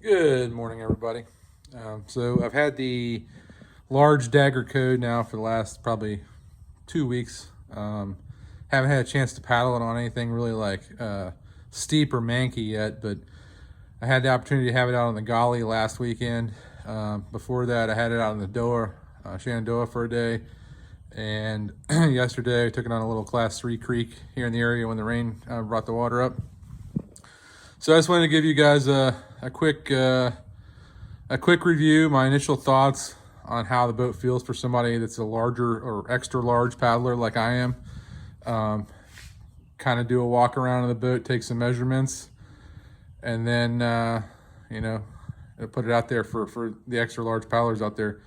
Good morning, everybody. So I've had the large Dagger Code now for the last probably 2 weeks. Haven't had a chance to paddle it on anything really like steep or manky yet, but I had the opportunity to have it out on the Golly last weekend. Before that, I had it out on the Doa, Shenandoah for a day. And yesterday, I took it on a little Class 3 creek here in the area when the rain brought the water up. So I just wanted to give you guys a quick review, my initial thoughts on how the boat feels for somebody that's a larger or extra large paddler like I am. Kind of do a walk around of the boat, take some measurements, and then put it out there for the extra large paddlers out there.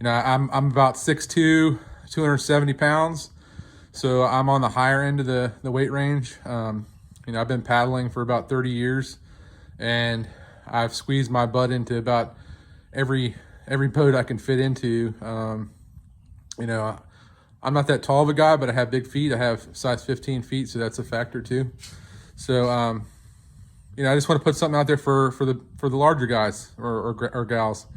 I'm about 6'2", 270 pounds, so I'm on the higher end of the weight range. I've been paddling for about 30 years, and I've squeezed my butt into about every boat I can fit into. I'm not that tall of a guy, but I have big feet. I have size 15 feet, so that's a factor too. So, I just want to put something out there for the larger guys or gals.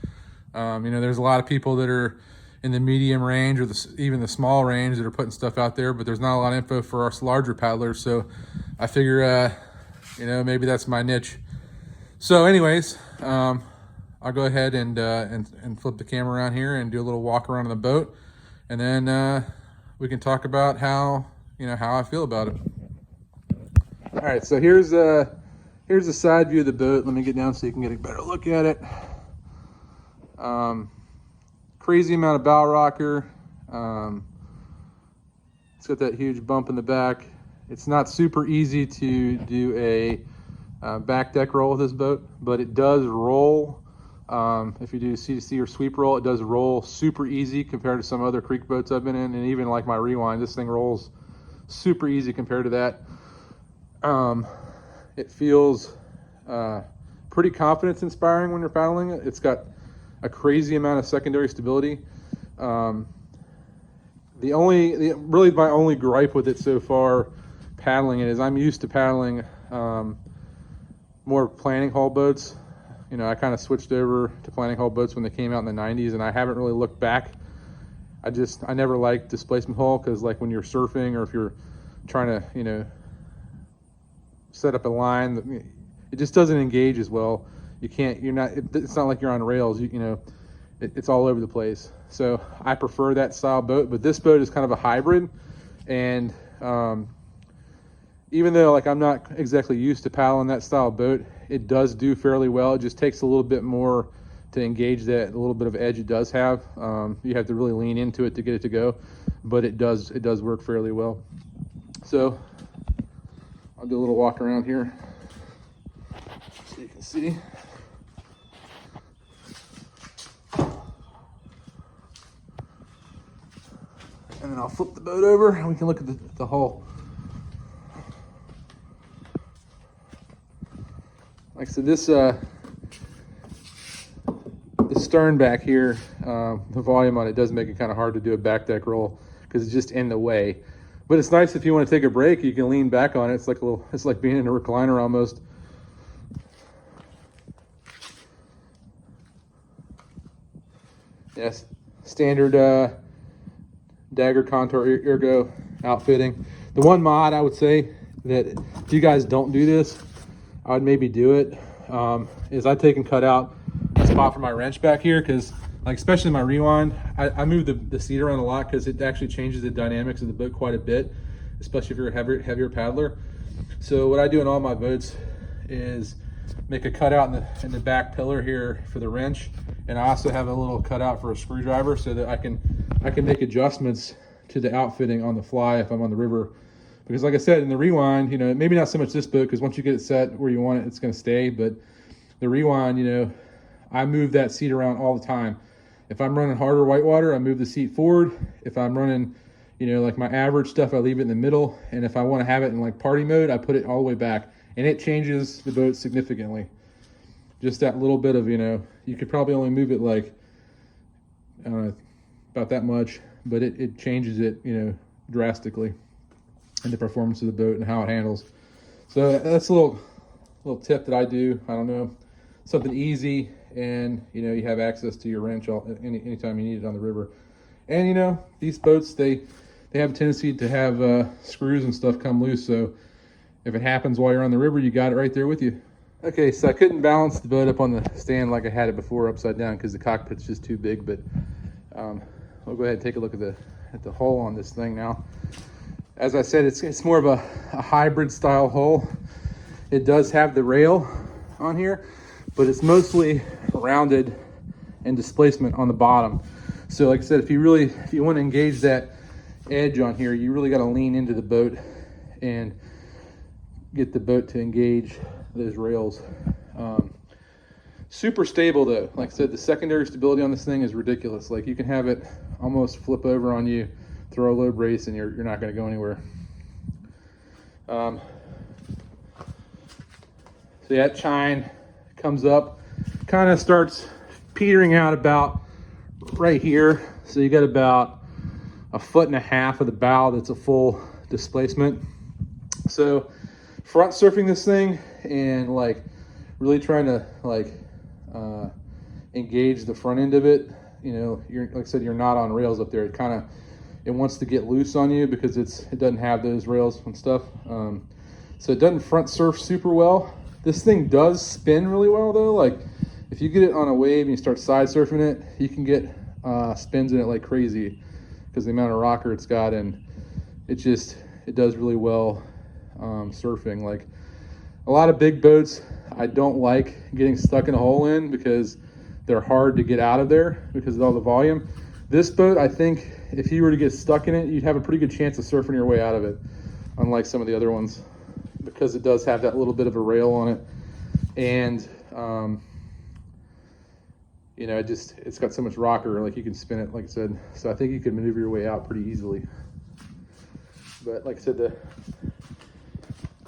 There's a lot of people that are in the medium range or even the small range that are putting stuff out there, but there's not a lot of info for us larger paddlers. So I figure, maybe that's my niche. So anyways, I'll go ahead and flip the camera around here and do a little walk around on the boat, and then we can talk about how I feel about it. All right, so here's the side view of the boat. Let me get down so you can get a better look at it. Crazy amount of bow rocker. It's got that huge bump in the back. It's not super easy to do a back deck roll with this boat, but it does roll. If you do C2C or sweep roll, it does roll super easy compared to some other creek boats I've been in, and even like my Rewind, this thing rolls super easy compared to that. It feels pretty confidence inspiring when you're paddling it. It's got a crazy amount of secondary stability. My only gripe with it so far paddling it is I'm used to paddling more planning hull boats. I kind of switched over to planning hull boats when they came out in the 90s, and I haven't really looked back. I never liked displacement hull, because like when you're surfing or if you're trying to set up a line, it just doesn't engage as well. It's not like you're on rails. It's all over the place. So I prefer that style boat, but this boat is kind of a hybrid. And even though I'm not exactly used to paddling that style boat, it does do fairly well. It just takes a little bit more to engage that, a little bit of edge it does have. You have to really lean into it to get it to go, but it does work fairly well. So I'll do a little walk around here so you can see. And then I'll flip the boat over and we can look at the hull. Like I said, this the stern back here, the volume on it does make it kind of hard to do a back deck roll because it's just in the way. But it's nice if you want to take a break, you can lean back on it. It's like being in a recliner almost. Yes, standard Dagger contour ergo outfitting. The one mod I would say that if you guys don't do this, I would maybe do it, is I take and cut out a spot for my wrench back here, because especially my Rewind, I move the seat around a lot because it actually changes the dynamics of the boat quite a bit, especially if you're a heavier paddler. So what I do in all my boats is make a cutout in the back pillar here for the wrench, and I also have a little cutout for a screwdriver so that I can make adjustments to the outfitting on the fly if I'm on the river. Because like I said, in the Rewind, maybe not so much this boat, because once you get it set where you want it, it's going to stay. But the Rewind, I move that seat around all the time. If I'm running harder whitewater, I move the seat forward. If I'm running, like my average stuff, I leave it in the middle. And if I want to have it in party mode, I put it all the way back. And it changes the boat significantly. Just that little bit of, you could probably only move it I don't know, about that much, but it changes it, drastically, and the performance of the boat and how it handles. So that's a little tip that I do. I don't know, something easy, and you know, you have access to your wrench anytime you need it on the river. And you know, these boats, they have a tendency to have screws and stuff come loose, so if it happens while you're on the river, you got it right there with you. Okay, so I couldn't balance the boat up on the stand like I had it before, upside down, because the cockpit's just too big, but we'll go ahead and take a look at the hull on this thing now. As I said, it's more of a hybrid style hull. It does have the rail on here, but it's mostly rounded and displacement on the bottom. So like I said, if you want to engage that edge on here, you really got to lean into the boat and get the boat to engage those rails. Super stable though. Like I said, the secondary stability on this thing is ridiculous. Like, you can have it almost flip over on you, throw a low brace, and you're not going to go anywhere. So that chine comes up, kind of starts petering out about right here. So you got about 1.5 foot of the bow that's a full displacement. So front surfing this thing and like really trying to like engage the front end of it, you know, like I said, you're not on rails up there. It wants to get loose on you because it doesn't have those rails and stuff. So it doesn't front surf super well. This thing does spin really well though. Like, if you get it on a wave and you start side surfing it, you can get spins in it like crazy because the amount of rocker it's got, and it does really well surfing. Like, a lot of big boats, I don't like getting stuck in a hole in because they're hard to get out of there because of all the volume. This boat, I think if you were to get stuck in it, you'd have a pretty good chance of surfing your way out of it, unlike some of the other ones, because it does have that little bit of a rail on it. And you know, it's got so much rocker, like you can spin it, like I said. So I think you can maneuver your way out pretty easily. But like I said,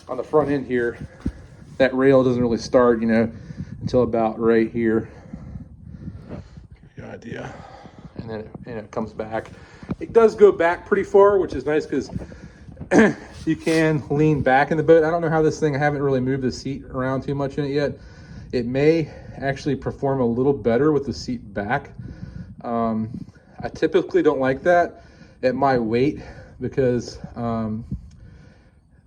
on the front end here, that rail doesn't really start, you know, until about right here. Good idea. And then it comes back. It does go back pretty far, which is nice because you can lean back in the boat. I don't know how this thing, I haven't really moved the seat around too much in it yet. It may actually perform a little better with the seat back. I typically don't like that at my weight because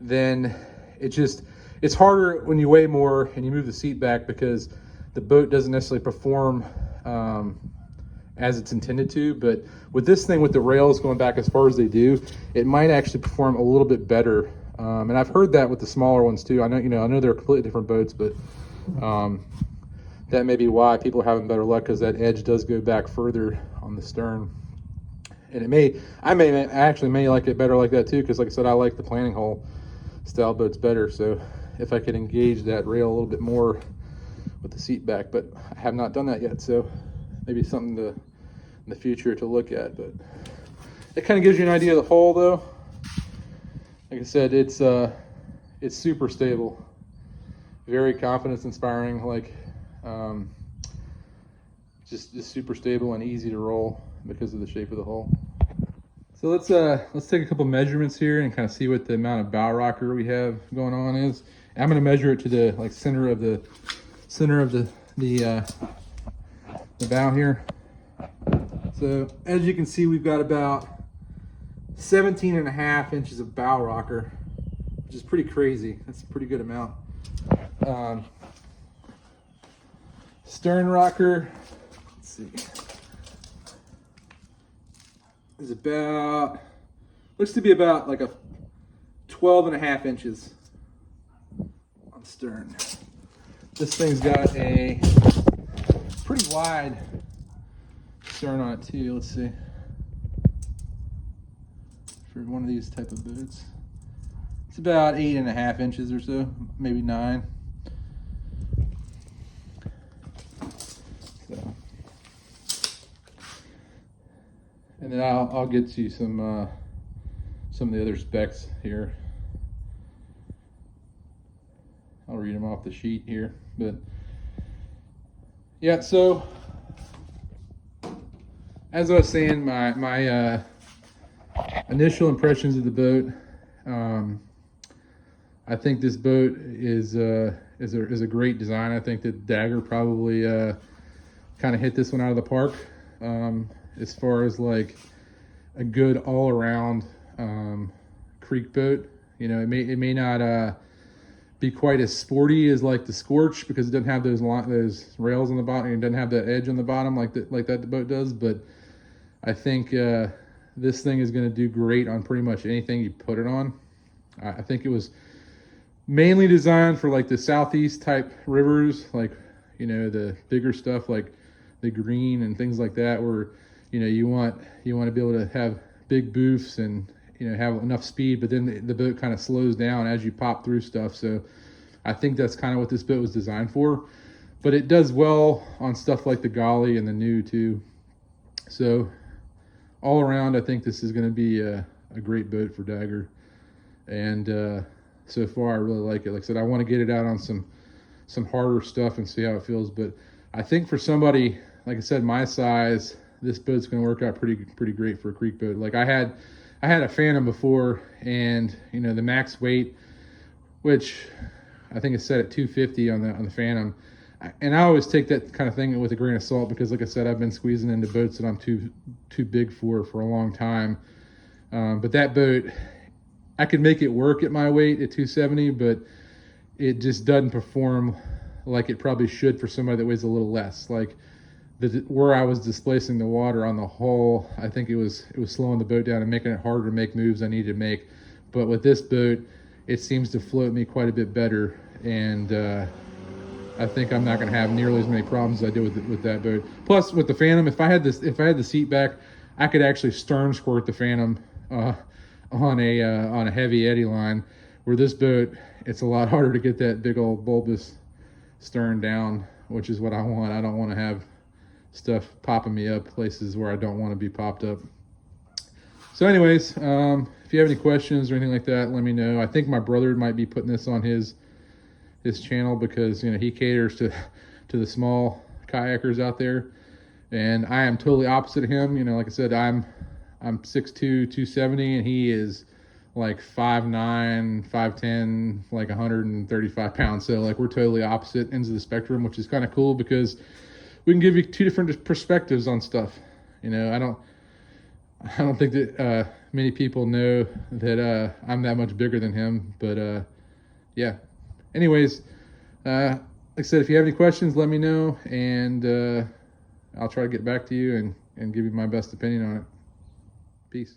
then it's harder when you weigh more and you move the seat back because the boat doesn't necessarily perform as it's intended to. But with this thing, with the rails going back as far as they do, it might actually perform a little bit better. And I've heard that with the smaller ones too. I know they're completely different boats, but that may be why people are having better luck, because that edge does go back further on the stern. And I actually may like it better like that too, because like I said, I like the planning hole style boats better. So if I could engage that rail a little bit more with the seat back, but I have not done that yet, so maybe something in the future to look at. But it kind of gives you an idea of the hull though. Like I said, it's super stable, very confidence inspiring, like just super stable and easy to roll because of the shape of the hull. So let's take a couple measurements here and kind of see what the amount of bow rocker we have going on is. I'm going to measure it to the center of the bow here. So as you can see, we've got about 17.5 inches of bow rocker, which is pretty crazy. That's a pretty good amount. Stern rocker, let's see, is looks to be about like a 12.5 inches on stern. This thing's got a pretty wide stern on it too. Let's see, for one of these type of boats, it's about 8.5 inches or so, maybe 9. So, and then I'll get to some of the other specs here. I'll read them off the sheet here, but yeah. So as I was saying, my initial impressions of the boat, I think this boat is a great design. I think that Dagger probably kind of hit this one out of the park as far as like a good all around creek boat. You know, it may not be quite as sporty as like the Scorch because it doesn't have those rails on the bottom, and it doesn't have that edge on the bottom like that boat does. But I think this thing is going to do great on pretty much anything you put it on. I think it was mainly designed for like the southeast type rivers, like, you know, the bigger stuff like the Green and things like that, where, you know, you want to be able to have big boofs and, you know, have enough speed, but then the boat kind of slows down as you pop through stuff. So I think that's kind of what this boat was designed for, but it does well on stuff like the Golly and the New too. So all around, I think this is going to be a great boat for Dagger. And so far I really like it. Like I said, I want to get it out on some harder stuff and see how it feels, but I think for somebody, like I said, my size, this boat's going to work out pretty great for a creek boat. Like I had a Phantom before, and, you know, the max weight, which I think is set at 250 on the Phantom, and I always take that kind of thing with a grain of salt because, like I said, I've been squeezing into boats that I'm too big for a long time. But that boat, I could make it work at my weight at 270, but it just doesn't perform like it probably should for somebody that weighs a little less. Like where I was displacing the water on the hull, I think it was slowing the boat down and making it harder to make moves I needed to make. But with this boat, it seems to float me quite a bit better, and I think I'm not going to have nearly as many problems as I did with that boat. Plus, with the Phantom, if I had the seat back, I could actually stern squirt the Phantom on a heavy eddy line. Where this boat, it's a lot harder to get that big old bulbous stern down, which is what I want. I don't want to have stuff popping me up places where I don't want to be popped up. So anyways, if you have any questions or anything like that, let me know. I think my brother might be putting this on his channel because, you know, he caters to the small kayakers out there, and I am totally opposite of him. You know, like I said, I'm 6'2", 270, and he is like 5'9", 5'10", like 135 pounds. So like we're totally opposite ends of the spectrum, which is kind of cool because we can give you two different perspectives on stuff. You know, I don't think that many people know that I'm that much bigger than him, but yeah. Anyways, like I said, if you have any questions, let me know, and I'll try to get back to you and give you my best opinion on it. Peace.